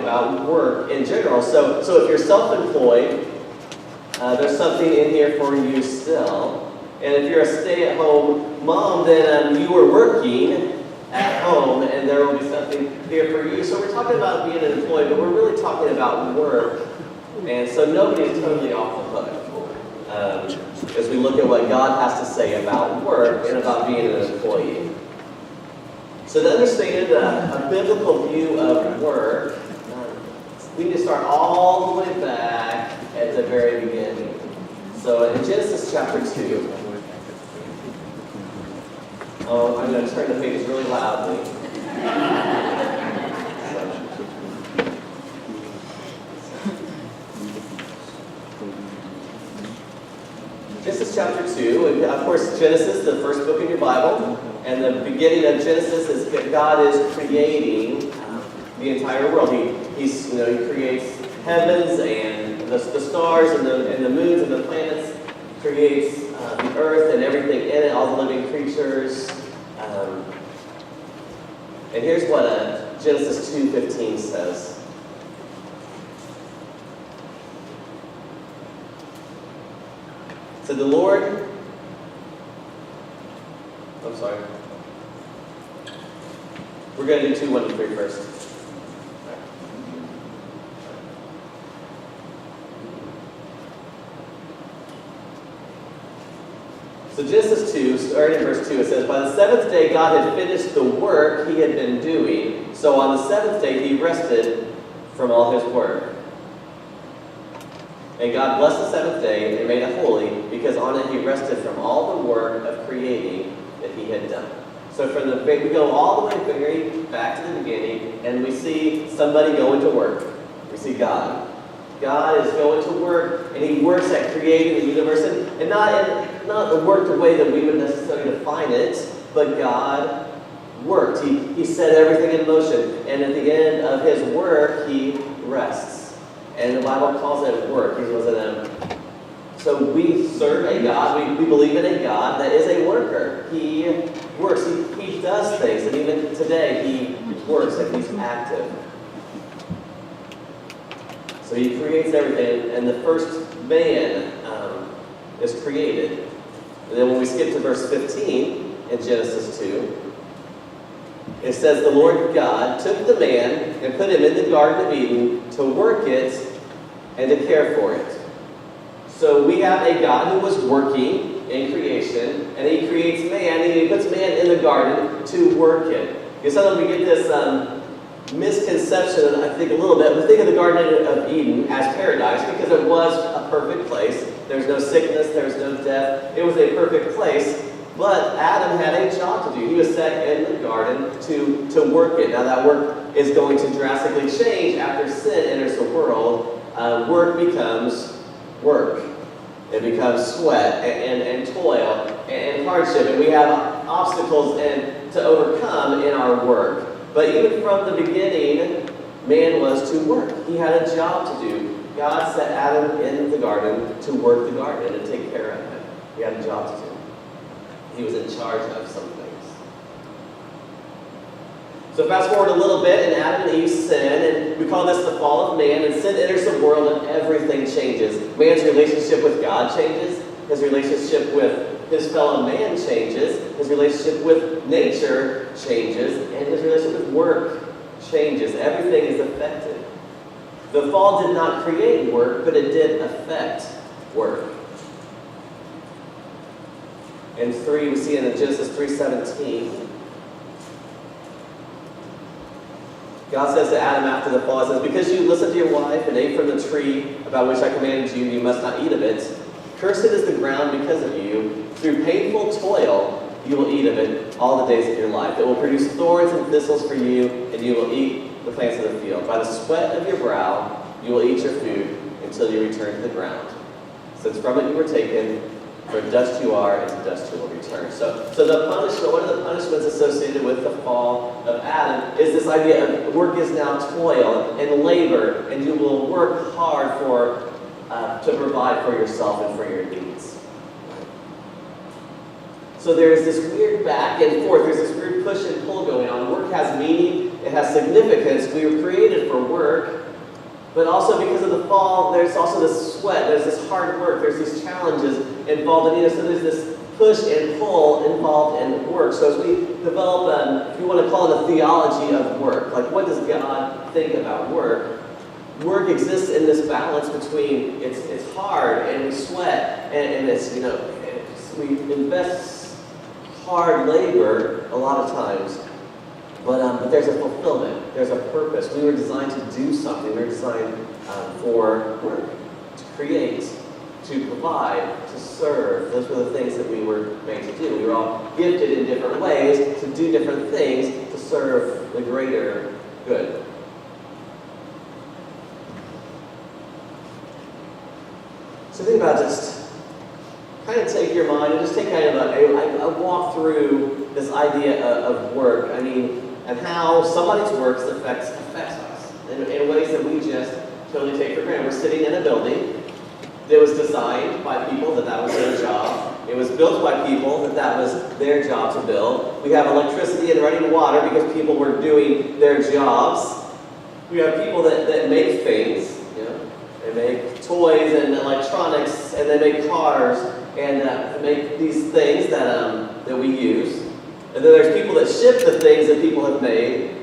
about work in general. So if you're self-employed, there's something in here for you still. And if you're a stay-at-home mom, then you are working at home, and there will be something here for you. So we're talking about being an employee, but we're really talking about work. And so nobody is totally off the hook as we look at what God has to say about work and about being an employee. So to understand a biblical view of work, we need to start all the way back at the very beginning. So in Genesis chapter 2, I'm going to turn the pages really loudly. Genesis chapter 2, and of course Genesis, the first book in your Bible, and the beginning of Genesis is that God is creating the entire world. He creates heavens and the stars and the moons and the planets, creates the earth and everything in it, all the living creatures. And here's what Genesis 2:15 says. So the Lord, I'm sorry. We're going to do 2, 1, and 3 first. So Genesis 2, starting in verse 2, it says, "By the seventh day God had finished the work he had been doing. So on the seventh day he rested from all his work. And God blessed the seventh day and made it holy, because on it he rested from all the work of creating that he had done." So we go all the way back to the beginning, and we see somebody going to work. We see God. God is going to work, and he works at creating the universe, and not the work the way that we would necessarily define it, but God worked. He set everything in motion, and at the end of his work, he rests. And the Bible calls it work. He wasn't So we serve a God, we believe in a God that is a worker. He works, he does things, and even today he works, and he's active. So he creates everything, and the first man is created. And then when we skip to verse 15 in Genesis 2, it says, "The Lord God took the man and put him in the Garden of Eden to work it and to care for it." So we have a God who was working in creation, and he creates man, and he puts man in the garden to work it. Because sometimes we get this misconception, I think a little bit, we think of the Garden of Eden as paradise because it was a perfect place. There's no sickness, there's no death. It was a perfect place, but Adam had a job to do. He was set in the garden to work it. Now that work is going to drastically change after sin enters the world. Work becomes work. It becomes sweat and toil and hardship, and we have obstacles to overcome in our work. But even from the beginning, man was to work. He had a job to do. God set Adam in the garden to work the garden and take care of it. He had a job to do. He was in charge of some things. So fast forward a little bit, and Adam and Eve sin, and we call this the fall of man, and sin enters the world and everything changes. Man's relationship with God changes, his relationship with his fellow man changes, his relationship with nature changes, and his relationship with work changes. Everything is affected. The fall did not create work, but it did affect work. In 3, we see in Genesis 3:17, God says to Adam after the fall, it says, "Because you listened to your wife and ate from the tree about which I commanded you, you must not eat of it. Cursed is the ground because of you. Through painful toil you will eat of it all the days of your life. It will produce thorns and thistles for you, and you will eat the plants of the field. By the sweat of your brow you will eat your food until you return to the ground. Since from it you were taken, for dust you are, and to dust you will return." So the punishment, one of the punishments associated with the fall of Adam is this idea of work is now toil and labor, and you will work hard to provide for yourself and for your needs. So there's this weird back and forth. There's this weird push and pull going on. Work has meaning it has significance. We were created for work, but also because of the fall, there's also this sweat, there's this hard work, there's these challenges involved in it. So there's this push and pull involved in work. So as we develop, if you want to call it a theology of work, like what does God think about work? Work exists in this balance between it's hard and we sweat and it's, we invest hard labor a lot of times, but there's a fulfillment, there's a purpose. We were designed to do something. We were designed for work, to create, to provide, to serve. Those were the things that we were made to do. We were all gifted in different ways to do different things to serve the greater good. So think about just kind of take your mind and just take kind of a walk through this idea of work. I mean, and how somebody's work affects us in ways that we just totally take for granted. We're sitting in a building that was designed by people that was their job. It was built by people that was their job to build. We have electricity and running water because people were doing their jobs. We have people that make things. They make toys and electronics, and they make cars, and make these things that we use. And then there's people that ship the things that people have made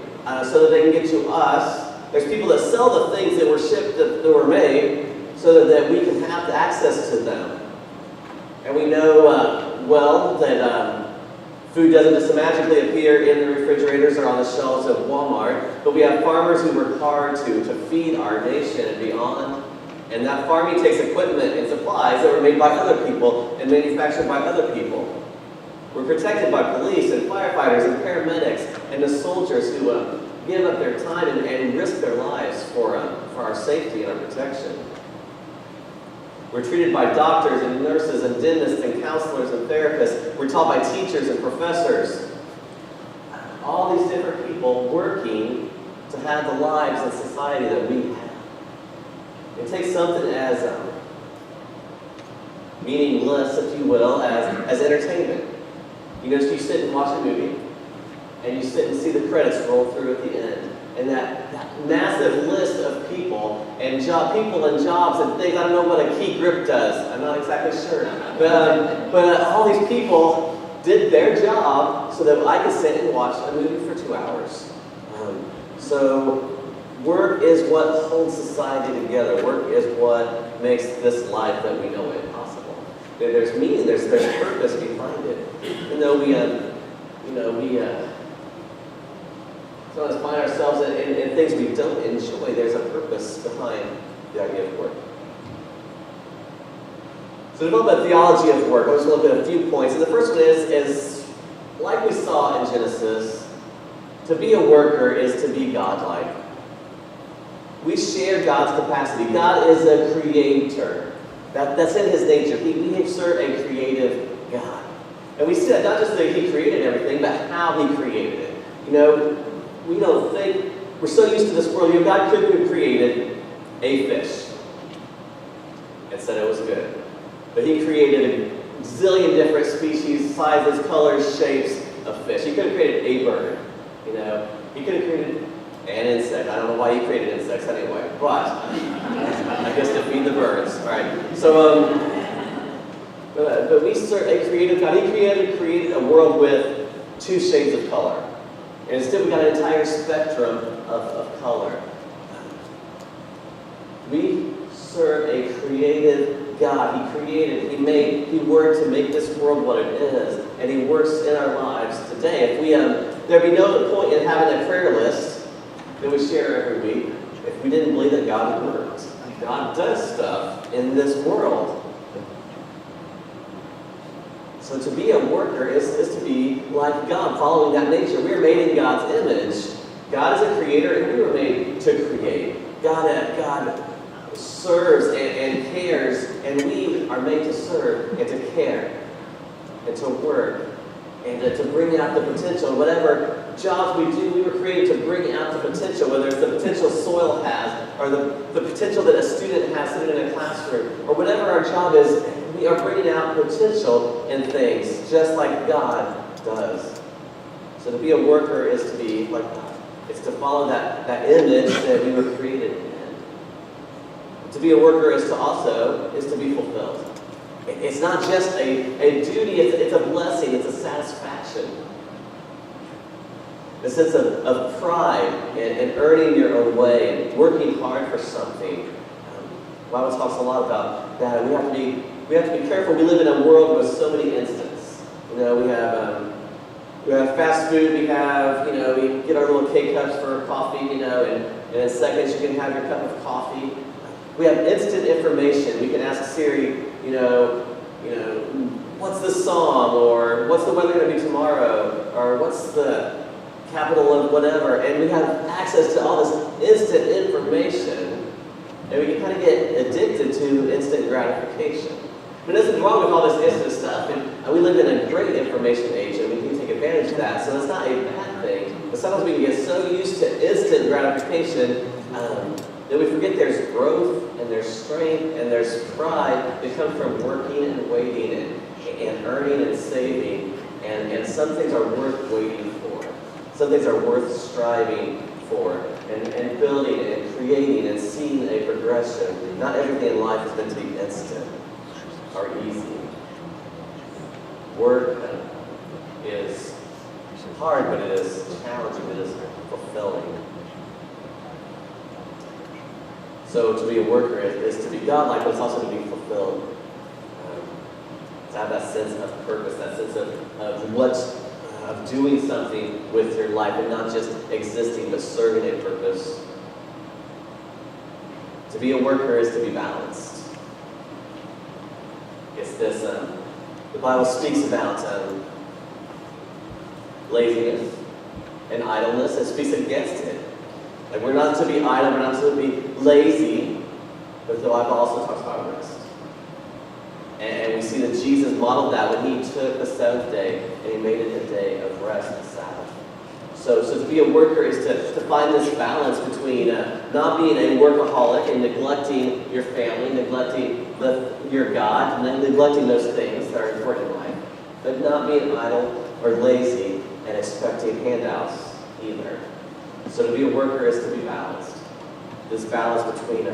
so that they can get to us. There's people that sell the things that were shipped, that were made, so that we can have access to them. And we know well that food doesn't just magically appear in the refrigerators or on the shelves of Walmart, but we have farmers who work hard to feed our nation and beyond. And that farming takes equipment and supplies that were made by other people and manufactured by other people. We're protected by police and firefighters and paramedics and the soldiers who give up their time and risk their lives for our safety and our protection. We're treated by doctors and nurses and dentists and counselors and therapists. We're taught by teachers and professors. All these different people working to have the lives and society that we have. It takes something as meaningless, if you will, as entertainment. You sit and watch a movie, and you sit and see the credits roll through at the end. And that massive list of people and jobs and things. I don't know what a key grip does. I'm not exactly sure. But all these people did their job so that I could sit and watch a movie for 2 hours. So work is what holds society together. Work is what makes this life that we know it possible. There's meaning. There's purpose behind it. Even though we sometimes find ourselves in things we don't enjoy, there's a purpose behind the idea of work. So to develop a theology of work, I just want to look at a few points. And the first one is like we saw in Genesis, to be a worker is to be godlike. We share God's capacity. God is a creator. That's in his nature. We serve a creative God. And we see that not just that he created everything, but how he created it. We don't think, we're so used to this world, God could have created a fish and said it was good. But he created a zillion different species, sizes, colors, shapes of fish. He could have created a bird, He could have created an insect. I don't know why he created insects anyway, but I guess to feed the birds. All right. So, but we serve a creative God. He created a world with 2 shades of color. And instead we got an entire spectrum of color. We serve a creative God. He worked to make this world what it is. And he works in our lives today. If there'd be no point in having a prayer list that we share every week if we didn't believe that God works. God does stuff in this world. So to be a worker is to be like God, following that nature. We are made in God's image. God is a creator, and we were made to create. God serves and cares, and we are made to serve and to care and to work and to bring out the potential. Whatever jobs we do, we were created to bring out the potential, whether it's the potential soil has or the potential that a student has sitting in a classroom, or whatever our job is. We are bringing out potential in things, just like God does. So to be a worker is to be like God. It's to follow that image that we were created in. To be a worker is to be fulfilled. It's not just a duty, it's a blessing, it's a satisfaction. A sense of pride in earning your own way and working hard for something. The Bible talks a lot about that. We have to be careful. We live in a world with so many instants. We have fast food. We get our little K-cups for coffee. And in seconds you can have your cup of coffee. We have instant information. We can ask Siri, what's the song, or what's the weather going to be tomorrow, or what's the capital of whatever, and we have access to all this instant information, and we can kind of get addicted to instant gratification. But there's nothing wrong with all this instant stuff, and we live in a great information age, and we can take advantage of that, so that's not a bad thing. But sometimes we can get so used to instant gratification that we forget there's growth, and there's strength, and there's pride that come from working and waiting and earning and saving, and some things are worth waiting for. Some things are worth striving for, and building and creating and seeing a progression. Not everything in life is meant to be instant or easy. Work is hard, but it is challenging, it is fulfilling. So to be a worker is to be godlike, but it's also to be fulfilled. To have that sense of purpose, that sense of doing something with your life, and not just existing, but serving a purpose. To be a worker is to be balanced. It's this, the Bible speaks about laziness and idleness. It speaks against it. Like, we're not to be idle, we're not to be lazy, but the Bible also talks about rest. And we see that Jesus modeled that when he took the seventh day and he made it a day of rest, a Sabbath. So to be a worker is to find this balance between not being a workaholic and neglecting your family, neglecting your God, and neglecting those things that are important in life, but not being idle or lazy and expecting handouts either. So to be a worker is to be balanced. This balance between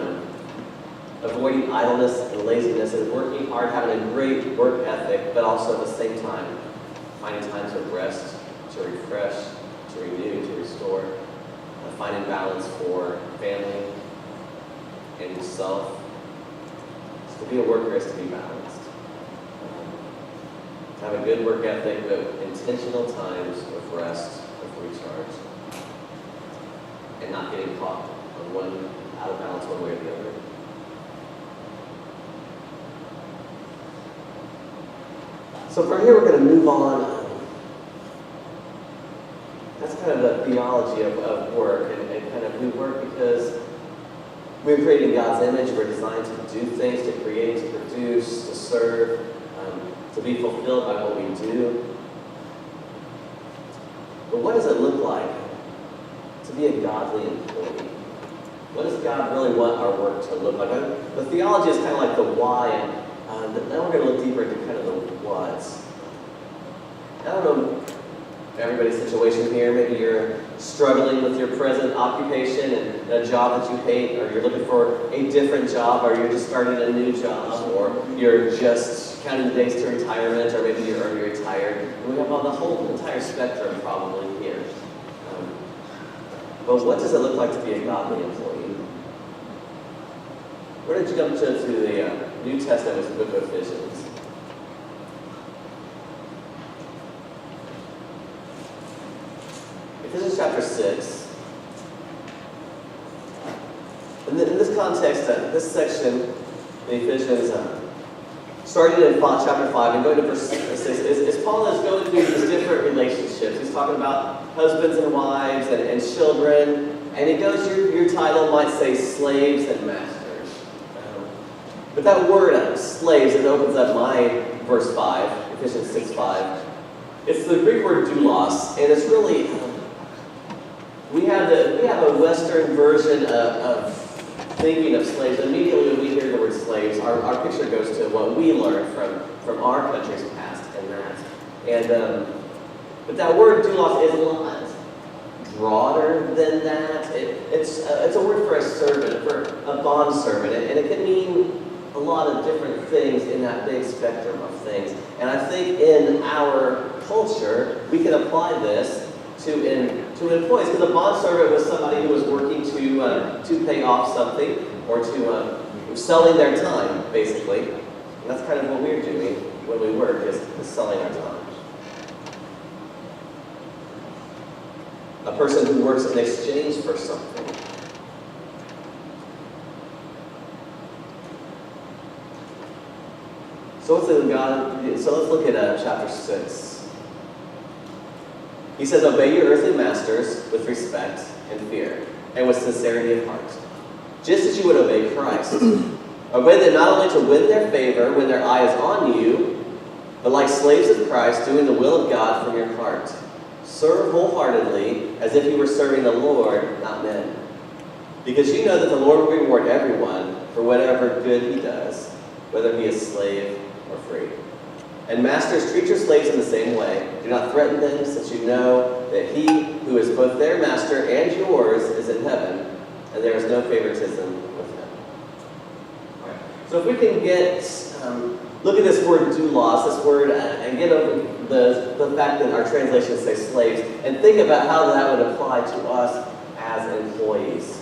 avoiding idleness and laziness and working hard, having a great work ethic, but also at the same time finding time to rest, to refresh, to renew, to restore, finding balance for family and yourself. So to be a worker is to be balanced. To have a good work ethic, but intentional times of rest, of recharge, and not getting caught on one out of balance one way or the other. So from here we're going to move on. That's kind of the theology of work, and kind of we work because we're created in God's image. We're designed to do things, to create, to produce, to serve, to be fulfilled by what we do. But what does it look like to be a godly employee? What does God really want our work to look like? The theology is kind of like the why, and now we're going to look deeper into kind of the what's. I don't know everybody's situation here. Maybe you're struggling with your present occupation and a job that you hate, or you're looking for a different job, or you're just starting a new job, or you're just counting the days to retirement, or maybe you're already retired. And we have the whole entire spectrum probably here. But what does it look like to be a godly employee? Where did you jump to the New Testament with the book of Ephesians? Ephesians chapter 6. And in this context, this section in Ephesians, starting in chapter 5 and going to verse 6, as Paul is going through these different relationships. He's talking about husbands and wives and children. And he goes, your title might say slaves and masters. But that word, slaves, it opens up my verse 5, Ephesians 6:5. It's the Greek word doulos, and it's really, we have a Western version of thinking of slaves. Immediately when we hear the word slaves, our picture goes to what we learned from our country's past and that. And but that word doulos is a lot broader than that. It's a word for a servant, for a bond servant, and it can mean a lot of different things in that big spectrum of things. And I think in our culture, we can apply this to employees, because a bond servant was somebody who was working to pay off something, or to selling their time, basically. And that's kind of what we're doing when we work, is selling our time. A person who works in exchange for something. So let's look at chapter 6. He says, obey your earthly masters with respect and fear, and with sincerity of heart, just as you would obey Christ. Obey them not only to win their favor when their eye is on you, but like slaves of Christ, doing the will of God from your heart. Serve wholeheartedly, as if you were serving the Lord, not men. Because you know that the Lord will reward everyone for whatever good he does, whether he is slave or free. And masters, treat your slaves in the same way. Do not threaten them, since you know that he who is both their master and yours is in heaven, and there is no favoritism with him. All right. So if we can look at this word doulos, this word, and get over the fact that our translations say slaves, and think about how that would apply to us as employees.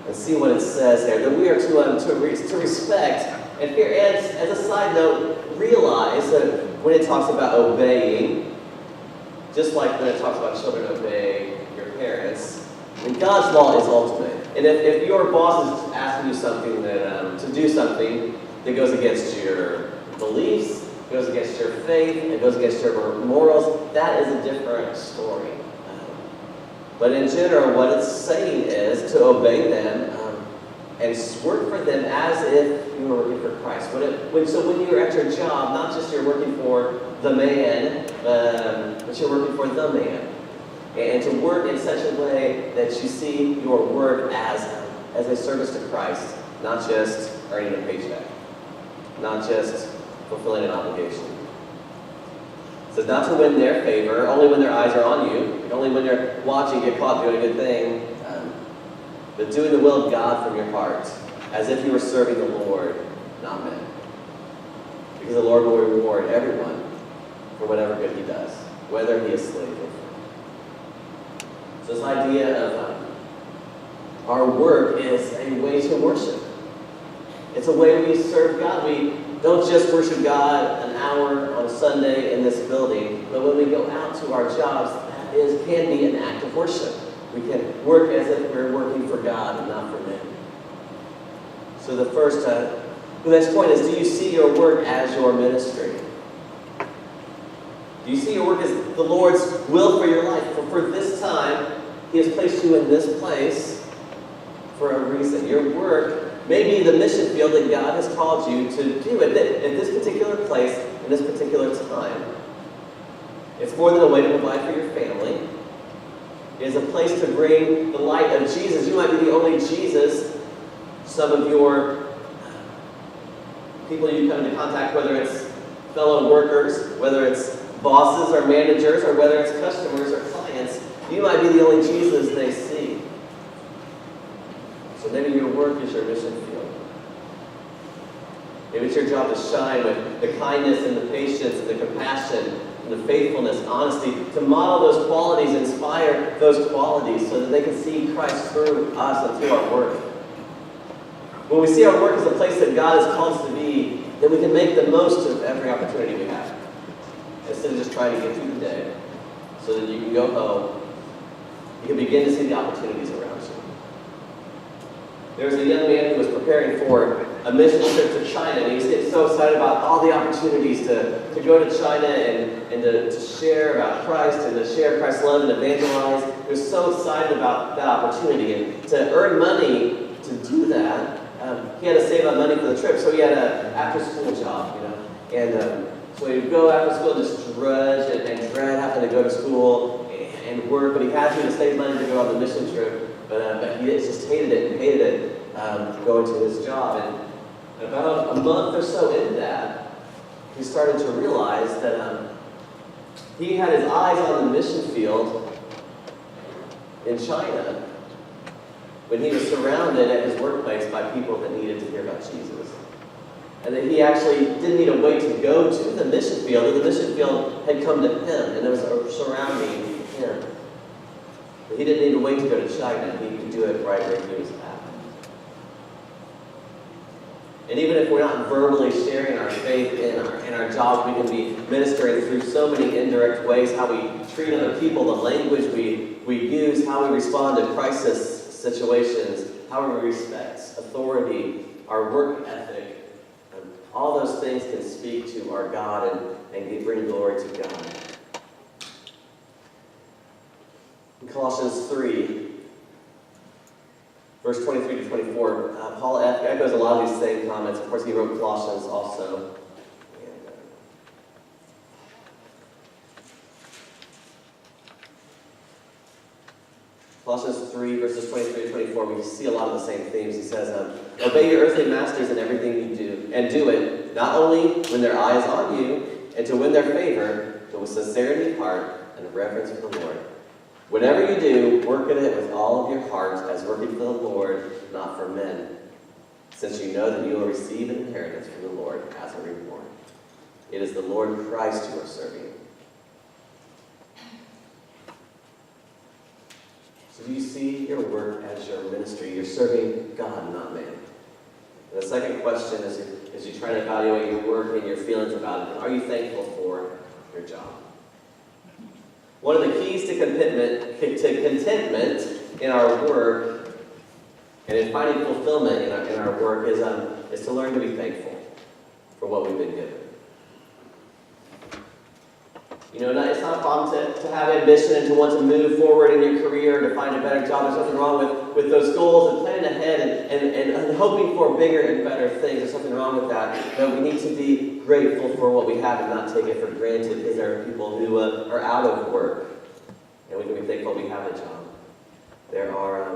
And see what it says there, that we are to respect and fear. And as a side note, realize that when it talks about obeying, just like when it talks about children obey your parents, and God's law is ultimate. And if your boss is asking you something to do something that goes against your beliefs, goes against your faith, it goes against your morals, that is a different story. But in general, what it's saying is to obey them and work for them as if you were working for Christ. So when you're at your job, not just you're working for the man, but you're working for the man. And to work in such a way that you see your work as a service to Christ, not just earning a paycheck, not just fulfilling an obligation. It says not to win their favor, only when their eyes are on you, only when you're watching, get caught doing a good thing, but doing the will of God from your heart, as if you were serving the Lord, not men. Because the Lord will reward everyone for whatever good he does, whether he is slave or free. So this idea of our work is a way to worship. It's a way we serve God. We don't just worship God an hour on Sunday in this building, but when we go out to our jobs, that can be an act of worship. We can work as if we're working for God and not for men. So the next point is, do you see your work as your ministry? Do you see your work as the Lord's will for your life? For this time, he has placed you in this place for a reason. Your work may be the mission field that God has called you to do at this particular place, in this particular time. It's more than a way to provide for your family. It is a place to bring the light of Jesus. You might be the only Jesus. Some of your people you come into contact, whether it's fellow workers, whether it's bosses or managers, or whether it's customers or clients, you might be the only Jesus they see. So maybe your work is your mission field. Maybe it's your job to shine with the kindness and the patience and the compassion and the faithfulness, honesty, to model those qualities, inspire those qualities so that they can see Christ through us and through our work. When we see our work as a place that God has called us to be, then we can make the most of every opportunity we have, instead of just trying to get through the day so that you can go home, you can begin to see the opportunities around you. There was a young man who was preparing for a mission trip to China, and he was getting so excited about all the opportunities to go to China and to share about Christ and to share Christ's love and evangelize. He was so excited about that opportunity, and to earn money to do that, he had to save up money for the trip, so he had an after-school job, and so he'd go after school, just drudge and dread having to go to school and work, but he had to save money to go on the mission trip. But he just hated it, going to his job. And about a month or so into that, he started to realize that He had his eyes on the mission field in China when he was surrounded at his workplace by people that needed to hear about Jesus. And that he actually didn't need to wait to go to the mission field, and the mission field had come to him, and it was surrounding him. But he didn't need to wait to go to China. He could do it right where he was at. And even if we're not verbally sharing our faith in our jobs, we can be ministering through so many indirect ways, how we treat other people, the language we use, how we respond to crisis situations, how we respect authority, our work ethic. All those things can speak to our God and bring glory to God. In Colossians 3, verse 23 to 24, Paul echoes a lot of these same comments. Of course, he wrote Colossians also. Colossians 3, verses 23 to 24, we see a lot of the same themes. He says, obey your earthly masters in everything you do, and do it, not only when their eye is on you, and to win their favor, but with sincerity of heart and reverence for the Lord. Whatever you do, work at it with all of your heart, as working for the Lord, not for men, since you know that you will receive an inheritance from the Lord as a reward. It is the Lord Christ you are serving. So do you see your work as your ministry? You're serving God, not man. And the second question is, as you try to evaluate your work and your feelings about it, are you thankful for your job? One of the keys to contentment in our work and in finding fulfillment in our work is to learn to be thankful for what we've been given. You know, it's not a problem to have ambition and to want to move forward in your career, to find a better job. There's nothing wrong with those goals and planning ahead and hoping for bigger and better things. There's nothing wrong with that. But we need to be grateful for what we have and not take it for granted, because there are people who are out of work. And we can be thankful we have a job. There are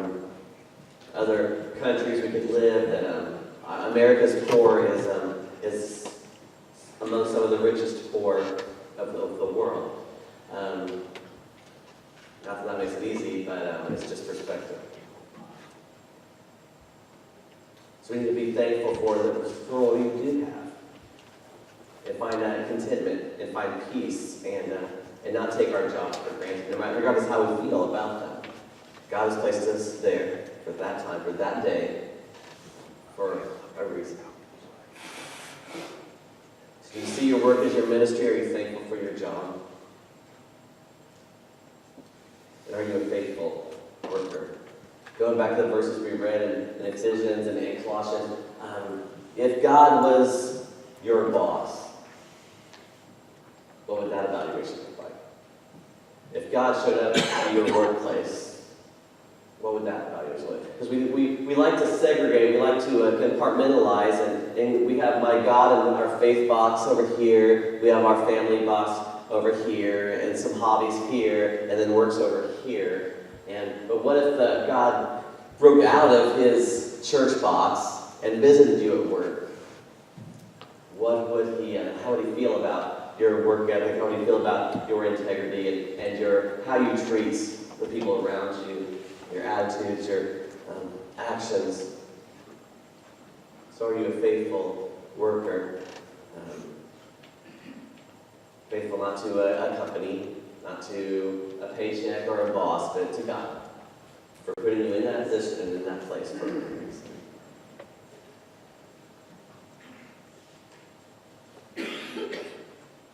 other countries we could live that America's poor is among some of the richest poor of the world. Not that makes it easy, but it's just perspective. So we need to be thankful for what we do have, and find that contentment, and find peace, and not take our jobs for granted, regardless of how we feel about them. God has placed us there for that time, for that day, for a reason. So do you see your work as your ministry? Are you thankful for your job? And are you a faithful worker? Going back to the verses we read in Ephesians and in Colossians, if God was your boss, what would that evaluation look like? If God showed up at your workplace, what would that evaluation look like? Because we like to segregate, we like to compartmentalize, and we have my God and our faith box over here, we have our family box over here, and some hobbies here, and then works over here. But what if God broke out of his church box and visited you at work? How would he feel about your work ethic? How would he feel about your integrity and how you treat the people around you, your attitudes, your actions? So are you a faithful worker? Faithful not to a company, not to a paycheck or a boss, but to God, for putting you in that position and in that place for a reason.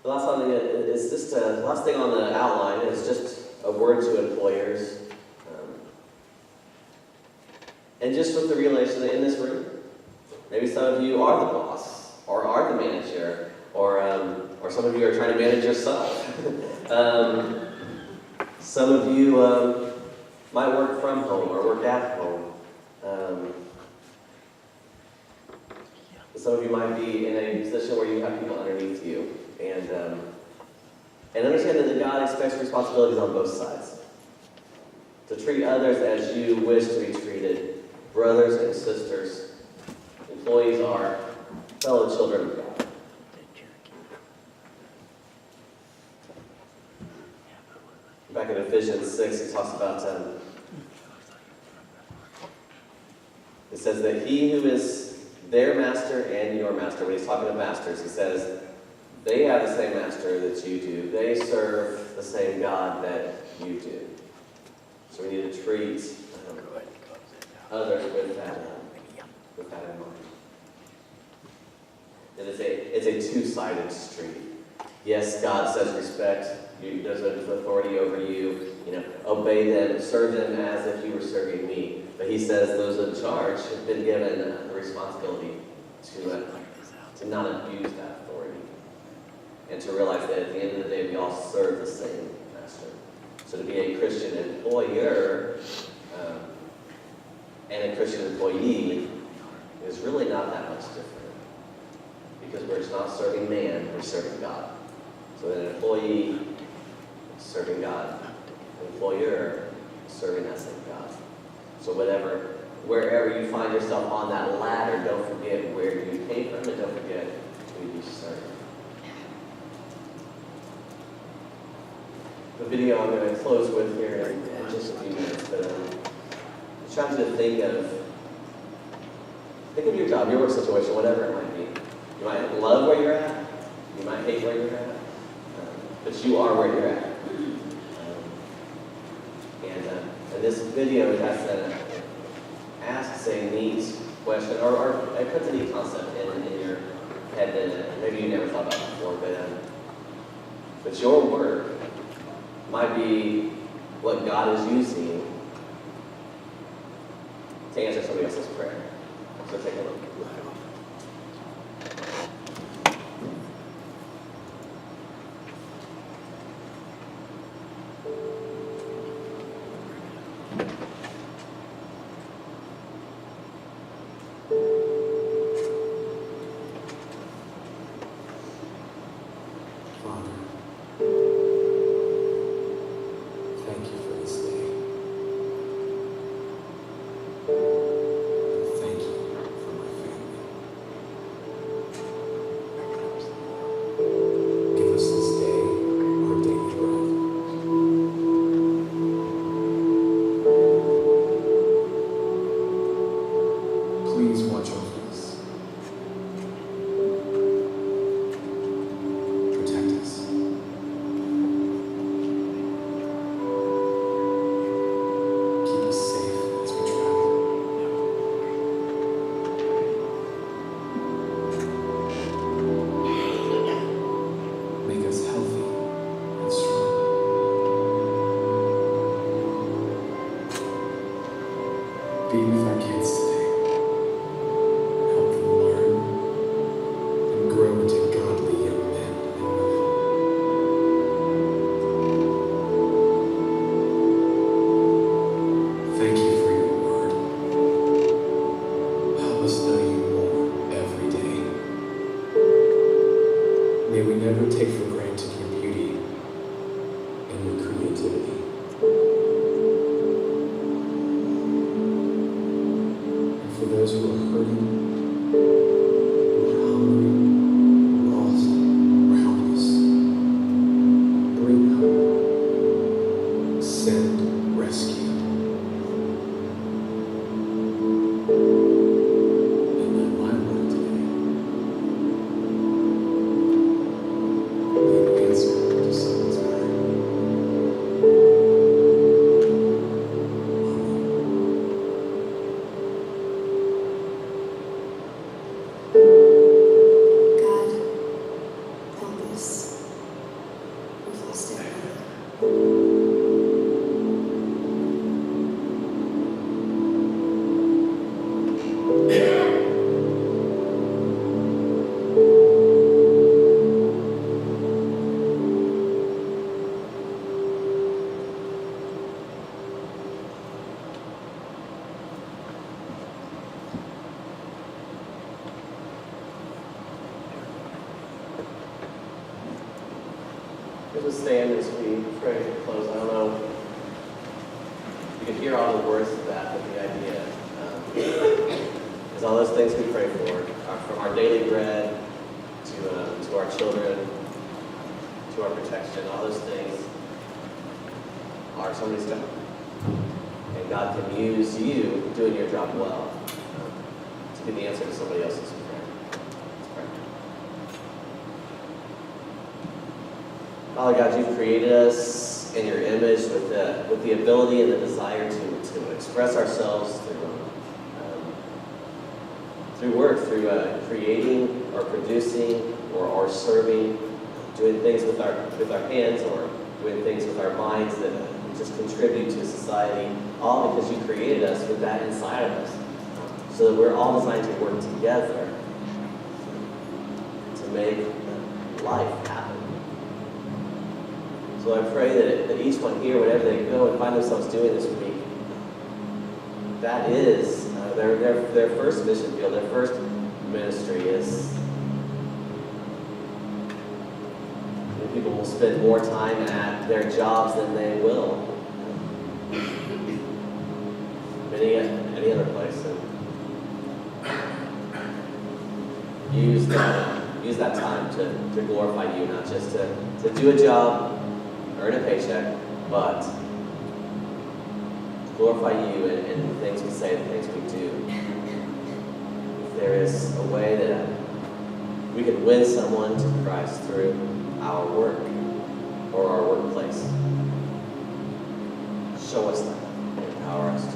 The last thing is just last thing on the outline is just a word to employers, and just with the relation in this room. Maybe some of you are the boss, or are the manager, or some of you are trying to manage yourself. Some of you might work from home or work at home. Some of you might be in a position where you have people underneath you. And understand that God expects responsibilities on both sides. To treat others as you wish to be treated. Brothers and sisters. Employees are fellow children of God. It says that he who is their master and your master, when he's talking to masters, he says, they have the same master that you do. They serve the same God that you do. So we need to treat others with that in mind. It's a two-sided street. Yes, God says respect. There's an authority over you. Obey them, serve them as if you were serving me. But he says those in charge have been given the responsibility to not abuse that authority. And to realize that at the end of the day, we all serve the same master. So to be a Christian employer and a Christian employee is really not that much different. Because we're just not serving man, we're serving God. So that an employee is serving God, an employer is serving that same God. So wherever you find yourself on that ladder, don't forget where you came from and don't forget who you serve. The video I'm going to close with here in just a few minutes, but I'm trying to think of your job, your work situation, whatever it might be. You might love where you're at, you might hate where you're at, but you are where you're at. And this video asks a neat question, or it puts a neat concept in your head that maybe you never thought about before, but your work might be what God is using to answer somebody else's prayer. So take a look. Be with our kids today. Help them learn and grow into godly young men and women. Thank you for your word. Help us know you more every day. May we never take for granted your beauty and your creativity. For those who are hurting, who are hungry, lost, or helpless, bring hope, send rescue, and let my work today be an answer to someone's prayer. Just stand as we pray to close. I don't know if you can hear all the words of that, but the idea is all those things we pray for, from our daily bread to our children, to our protection, all those things are somebody's job. And God can use you doing your job well be the answer to somebody else's prayer. Let's pray. Father God, you've created us in your image with the ability and the desire to express ourselves through work, through creating or producing or serving, doing things with our hands or doing things with our minds that just contribute to society, all because you created us with that inside of us, so that we're all designed to work together to make life happen. So I pray that each one here, whatever they go and find themselves doing this week, that is their first mission field, their first ministry is. People will spend more time at their jobs than they will any other place. And use that time to glorify you, not just to do a job, earn a paycheck, but to glorify you in the things we say, the things we do. If there is a way that we can win someone to Christ through our work or our workplace, show us that and empower us to.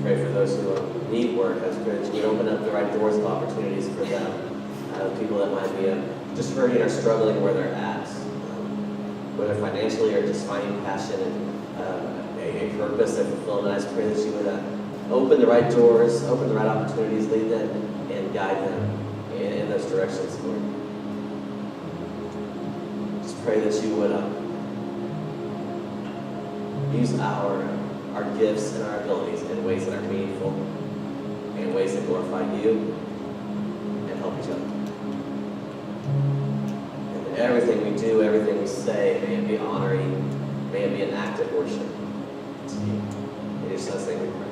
Pray for those who need work. I pray that you would open up the right doors of opportunities for them. People that might be just hurting or struggling where they're at, whether financially or just finding passion and a purpose and fulfillment. I just pray that you would open the right doors, open the right opportunities, lead them and guide them in those directions, Lord. Just pray that you would use our gifts and our abilities in ways that are meaningful, in ways that glorify you and help each other. And everything we do, everything we say, may it be honoring, may it be an act of worship to you. In your Son's name we pray.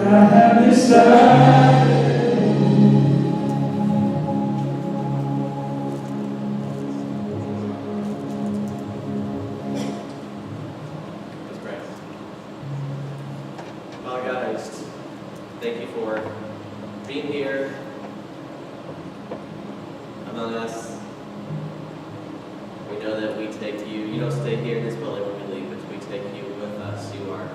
I have decided. Let's pray. Father God, I just thank you for being here among us. We know that we take you. You don't stay here in this building when we leave, but we take you with us. You are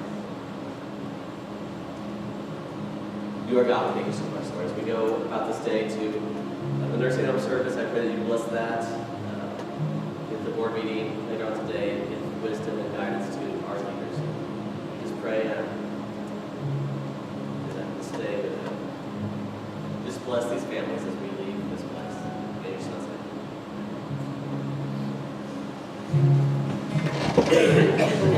God. Thank you so much, Lord. As we go about this day to the nursing home service, I pray that you bless that. Get the board meeting later on today and give wisdom and guidance to our leaders. Just pray that this day would just bless these families as we leave this place. In your son's name.